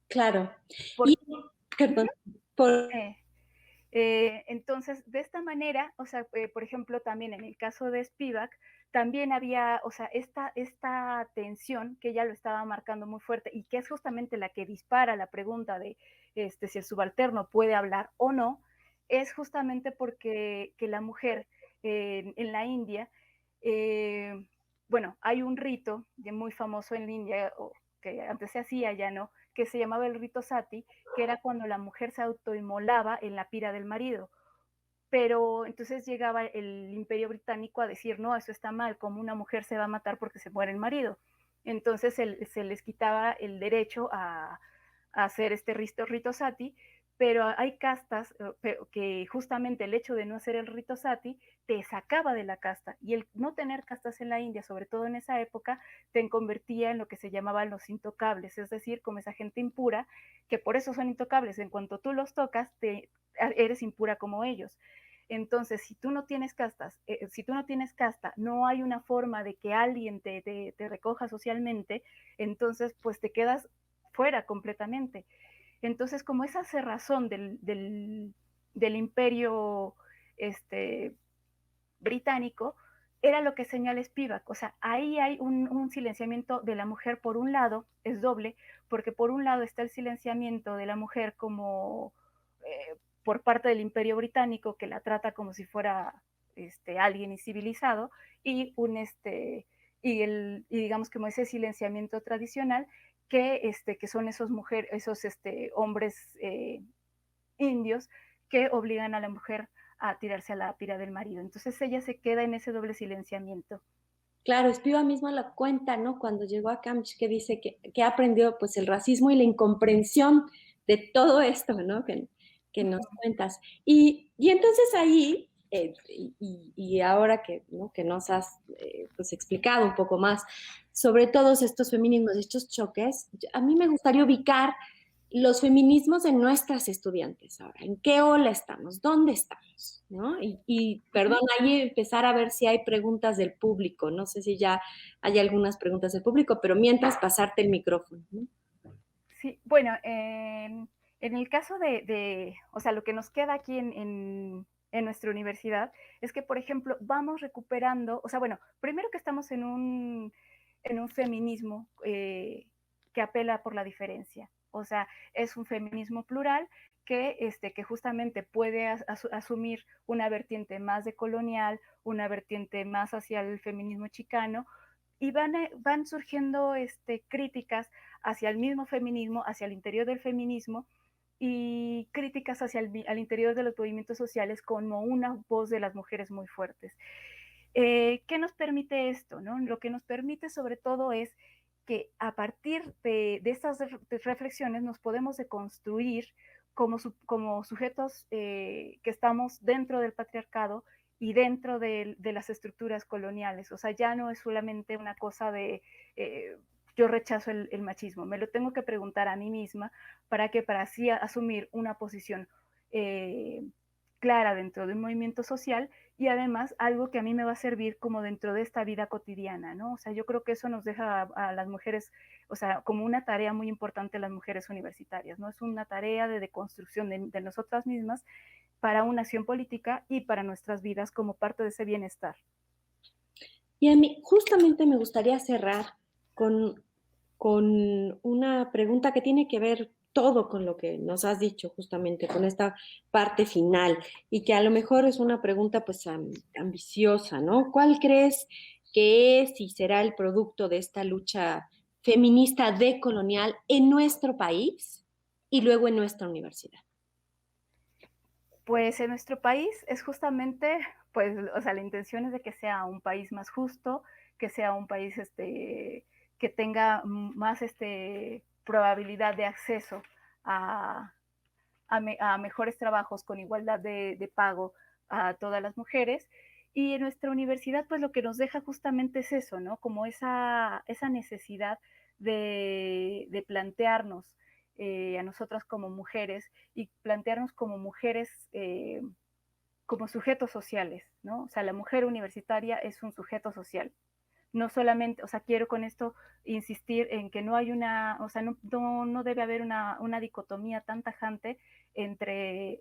Speaker 2: Claro.
Speaker 3: Por,
Speaker 2: Y,
Speaker 3: uh -huh,
Speaker 2: perdón, por...
Speaker 3: entonces, de esta manera, o sea, por ejemplo, también en el caso de Spivak, también había, o sea, esta tensión que ella lo estaba marcando muy fuerte, y que es justamente la que dispara la pregunta de si el subalterno puede hablar o no, es justamente porque que la mujer en la India, bueno, hay un rito muy famoso en la India, que antes se hacía, ya no, que se llamaba el rito sati, que era cuando la mujer se autoinmolaba en la pira del marido. Pero entonces llegaba el Imperio Británico a decir, no, eso está mal, como una mujer se va a matar porque se muere el marido. Entonces se les quitaba el derecho a hacer este rito sati, pero hay castas que justamente el hecho de no hacer el rito sati te sacaba de la casta, y el no tener castas en la India, sobre todo en esa época, te convertía en lo que se llamaban los intocables, es decir, como esa gente impura, que por eso son intocables, en cuanto tú los tocas, eres impura como ellos. Entonces, si tú no tienes castas, si tú no tienes casta, no hay una forma de que alguien te recoja socialmente, entonces pues te quedas fuera completamente. Entonces, como esa cerrazón del imperio británico, era lo que señala Spivak. O sea, ahí hay un silenciamiento de la mujer. Por un lado, es doble, porque por un lado está el silenciamiento de la mujer como por parte del imperio británico, que la trata como si fuera alguien incivilizado, y y digamos como ese silenciamiento tradicional que son esos hombres indios que obligan a la mujer a tirarse a la pira del marido. Entonces ella se queda en ese doble silenciamiento.
Speaker 2: Claro, Spiva misma la cuenta, ¿no? Cuando llegó a Cambridge, que dice que aprendió pues el racismo y la incomprensión de todo esto, ¿no? Que nos cuentas. Y entonces ahí y ahora que, ¿no?, que nos has pues explicado un poco más sobre todos estos feminismos, estos choques, a mí me gustaría ubicar los feminismos de nuestras estudiantes ahora. ¿En qué ola estamos? ¿Dónde estamos? ¿No? Perdón, ahí empezar a ver si hay preguntas del público. No sé si ya hay algunas preguntas del público, pero mientras pasarte el micrófono, ¿no?
Speaker 3: Sí, bueno, en el caso o sea, lo que nos queda aquí en nuestra universidad es que, por ejemplo, vamos recuperando, o sea, bueno, primero que estamos en un feminismo que apela por la diferencia, o sea, es un feminismo plural que justamente puede asumir una vertiente más decolonial, una vertiente más hacia el feminismo chicano, y van surgiendo críticas hacia el mismo feminismo, hacia el interior del feminismo, y críticas hacia al interior de los movimientos sociales como una voz de las mujeres muy fuertes. ¿Qué nos permite esto? ¿No? Lo que nos permite sobre todo es que a partir de estas reflexiones nos podemos deconstruir como sujetos que estamos dentro del patriarcado y dentro de las estructuras coloniales. O sea, ya no es solamente una cosa de yo rechazo el machismo, me lo tengo que preguntar a mí misma para así asumir una posición clara dentro de un movimiento social y además algo que a mí me va a servir como dentro de esta vida cotidiana, ¿no? O sea, yo creo que eso nos deja a las mujeres, o sea, como una tarea muy importante las mujeres universitarias, ¿no? Es una tarea de deconstrucción de nosotras mismas para una acción política y para nuestras vidas como parte de ese bienestar.
Speaker 2: Y a mí justamente me gustaría cerrar con, con una pregunta que tiene que ver todo con lo que nos has dicho justamente, con esta parte final, y que a lo mejor es una pregunta pues ambiciosa, ¿no? ¿Cuál crees que es y será el producto de esta lucha feminista decolonial en nuestro país y luego en nuestra universidad?
Speaker 3: Pues en nuestro país es justamente, pues, o sea, la intención es de que sea un país más justo, que sea un país que tenga más probabilidad de acceso a, a mejores trabajos con igualdad de pago a todas las mujeres. Y en nuestra universidad, pues lo que nos deja justamente es eso, ¿no? Como esa necesidad de plantearnos a nosotras como mujeres y plantearnos como mujeres como sujetos sociales, ¿no? O sea, la mujer universitaria es un sujeto social. No solamente, o sea, quiero con esto insistir en que no hay o sea, no debe haber una dicotomía tan tajante entre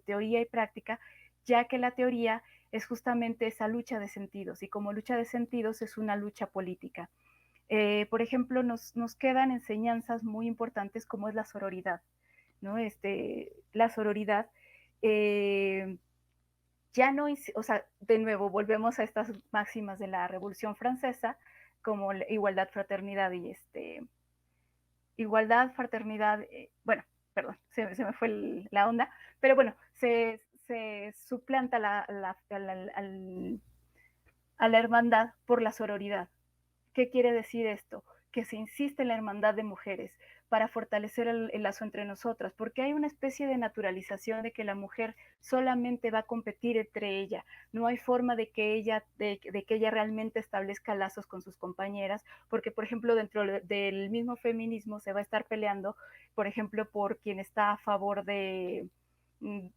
Speaker 3: teoría y práctica, ya que la teoría es justamente esa lucha de sentidos y como lucha de sentidos es una lucha política. Por ejemplo, nos quedan enseñanzas muy importantes como es la sororidad, ¿no? La sororidad ya no, o sea, de nuevo volvemos a estas máximas de la Revolución Francesa, como igualdad, fraternidad y igualdad, fraternidad, bueno, perdón, se me fue la onda, pero bueno, se suplanta a la hermandad por la sororidad. ¿Qué quiere decir esto? Que se insiste en la hermandad de mujeres para fortalecer el lazo entre nosotras, porque hay una especie de naturalización de que la mujer solamente va a competir entre ella. No hay forma de que ella realmente establezca lazos con sus compañeras, porque, por ejemplo, dentro del mismo feminismo se va a estar peleando, por ejemplo, por quien está a favor de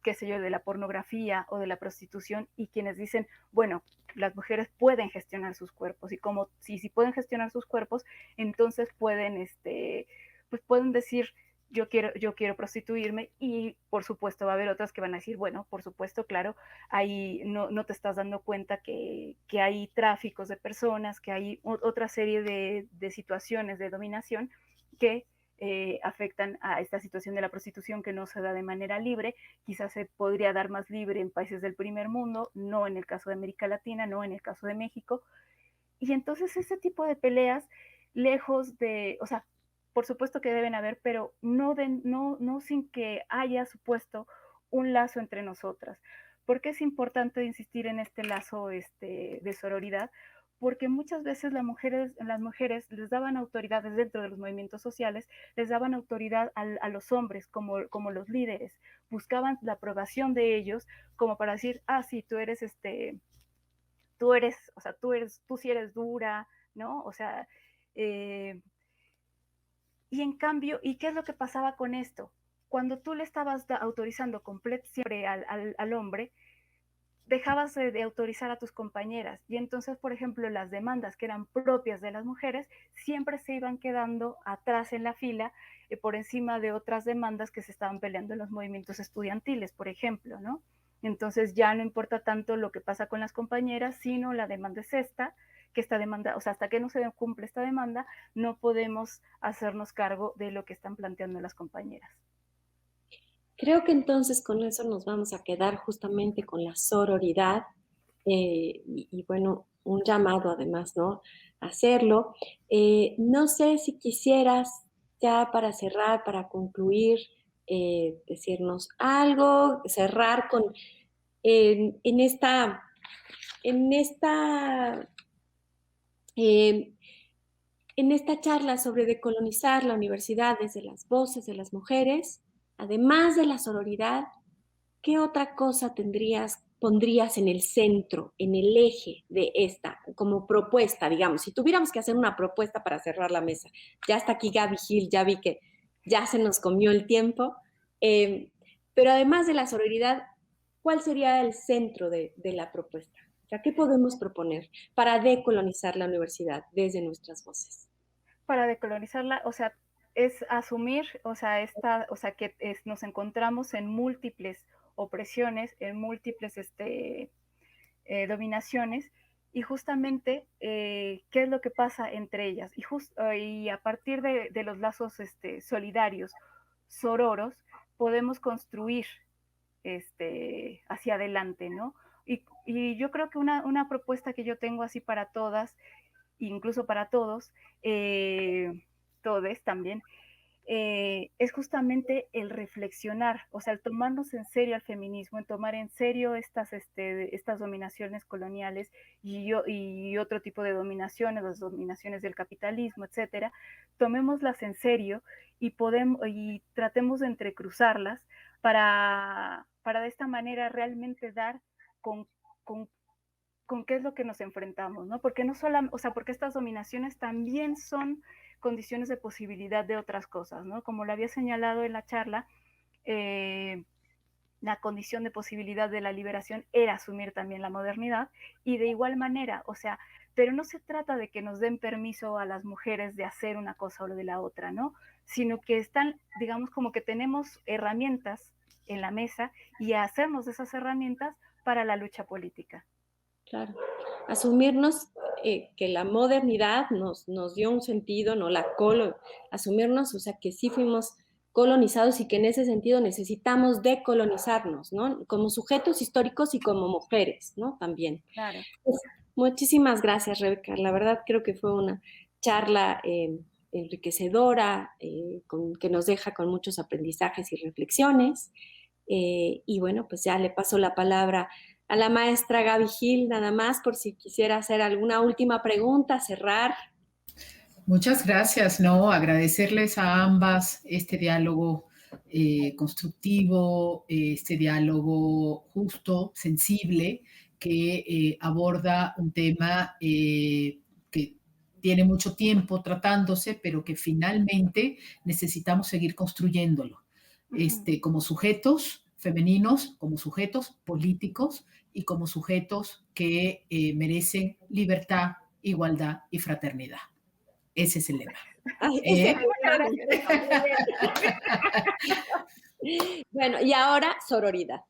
Speaker 3: qué sé yo, de la pornografía o de la prostitución y quienes dicen, bueno, las mujeres pueden gestionar sus cuerpos y como si pueden gestionar sus cuerpos, entonces pueden, pues pueden decir, yo quiero prostituirme y por supuesto va a haber otras que van a decir, bueno, por supuesto, claro, ahí no te estás dando cuenta que hay tráficos de personas, que hay otra serie de situaciones de dominación que afectan a esta situación de la prostitución que no se da de manera libre, quizás se podría dar más libre en países del primer mundo, no en el caso de América Latina, no en el caso de México. Y entonces ese tipo de peleas, lejos de, o sea, por supuesto que deben haber, pero no sin que haya supuesto un lazo entre nosotras. ¿Por qué es importante insistir en este lazo de sororidad? porque muchas veces las mujeres les daban autoridades dentro de los movimientos sociales, les daban autoridad a los hombres como los líderes, buscaban la aprobación de ellos como para decir, ah, sí, tú sí eres dura, ¿no? O sea, y en cambio, ¿y qué es lo que pasaba con esto? Cuando tú le estabas autorizando siempre al hombre, dejabas de autorizar a tus compañeras y entonces, por ejemplo, las demandas que eran propias de las mujeres siempre se iban quedando atrás en la fila por encima de otras demandas que se estaban peleando en los movimientos estudiantiles, por ejemplo, ¿no? Entonces ya no importa tanto lo que pasa con las compañeras, sino la demanda es esta, que esta demanda, o sea, hasta que no se cumple esta demanda, no podemos hacernos cargo de lo que están planteando las compañeras.
Speaker 2: Creo que entonces con eso nos vamos a quedar justamente con la sororidad y bueno, un llamado además, ¿no? Hacerlo. No sé si quisieras ya para cerrar, para concluir, decirnos algo, cerrar con en esta, en esta, eh, en esta charla sobre decolonizar la universidad desde las voces de las mujeres, además de la sororidad. ¿Qué otra cosa pondrías en el centro, en el eje de esta, como propuesta, digamos? Si tuviéramos que hacer una propuesta para cerrar la mesa, ya está aquí Gaby Gil, ya vi que ya se nos comió el tiempo, eh, pero además de la sororidad, ¿cuál sería el centro de la propuesta? O sea, ¿qué podemos proponer para decolonizar la universidad desde nuestras voces?
Speaker 3: Para decolonizarla, o sea, es asumir, o sea, nos encontramos en múltiples opresiones, en múltiples dominaciones, y justamente qué es lo que pasa entre ellas. Y a partir de los lazos solidarios, sororos, podemos construir hacia adelante, ¿no? Y yo creo que una propuesta que yo tengo así para todas, incluso para todos, todes también, es justamente el reflexionar, o sea, el tomarnos en serio al feminismo, en tomar en serio estas dominaciones coloniales y otro tipo de dominaciones, las dominaciones del capitalismo, etcétera, tomémoslas en serio y tratemos de entrecruzarlas para de esta manera realmente dar con, con con qué es lo que nos enfrentamos, ¿no? Porque no solo, o sea, porque estas dominaciones también son condiciones de posibilidad de otras cosas, ¿no? Como lo había señalado en la charla, la condición de posibilidad de la liberación era asumir también la modernidad y de igual manera, o sea, pero no se trata de que nos den permiso a las mujeres de hacer una cosa o de la otra, ¿no? Sino que están, digamos, como que tenemos herramientas en la mesa y a hacernos de esas herramientas para la lucha política.
Speaker 2: Claro, asumirnos que la modernidad nos dio un sentido, no asumirnos, o sea, que sí fuimos colonizados y que en ese sentido necesitamos decolonizarnos, ¿no? Como sujetos históricos y como mujeres, ¿no? También.
Speaker 3: Claro.
Speaker 2: Pues, muchísimas gracias, Rebeca. La verdad creo que fue una charla enriquecedora, que nos deja con muchos aprendizajes y reflexiones. Y bueno, pues ya le paso la palabra a la maestra Gaby Gil, nada más por si quisiera hacer alguna última pregunta, cerrar.
Speaker 1: Muchas gracias, ¿no? Agradecerles a ambas este diálogo constructivo, este diálogo justo, sensible, que aborda un tema que tiene mucho tiempo tratándose, pero que finalmente necesitamos seguir construyéndolo. Como sujetos femeninos, como sujetos políticos y como sujetos que merecen libertad, igualdad y fraternidad. Ese es el lema.
Speaker 2: Ay, bueno, y ahora sororidad.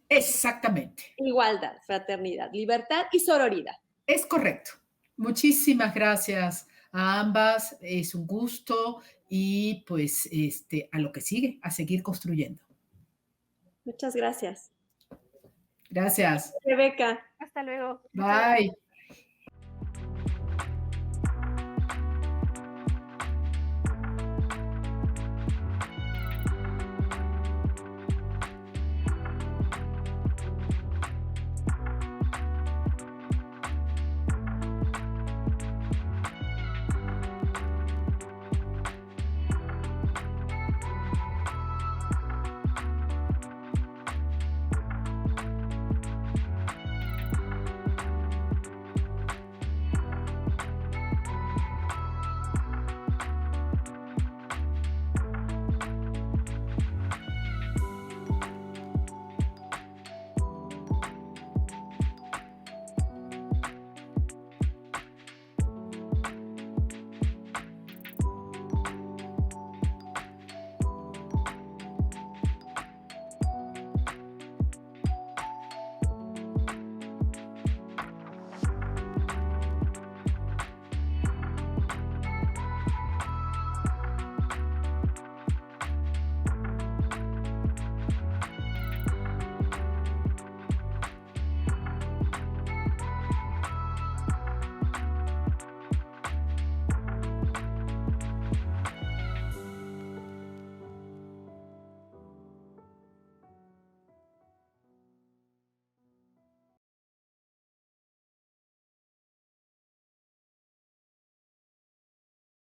Speaker 1: Exactamente.
Speaker 2: Igualdad, fraternidad, libertad y sororidad.
Speaker 1: Es correcto. Muchísimas gracias a ambas. Es un gusto y pues a lo que sigue, a seguir construyendo.
Speaker 2: Muchas gracias.
Speaker 1: Gracias.
Speaker 2: Rebeca.
Speaker 3: Hasta luego.
Speaker 1: Bye.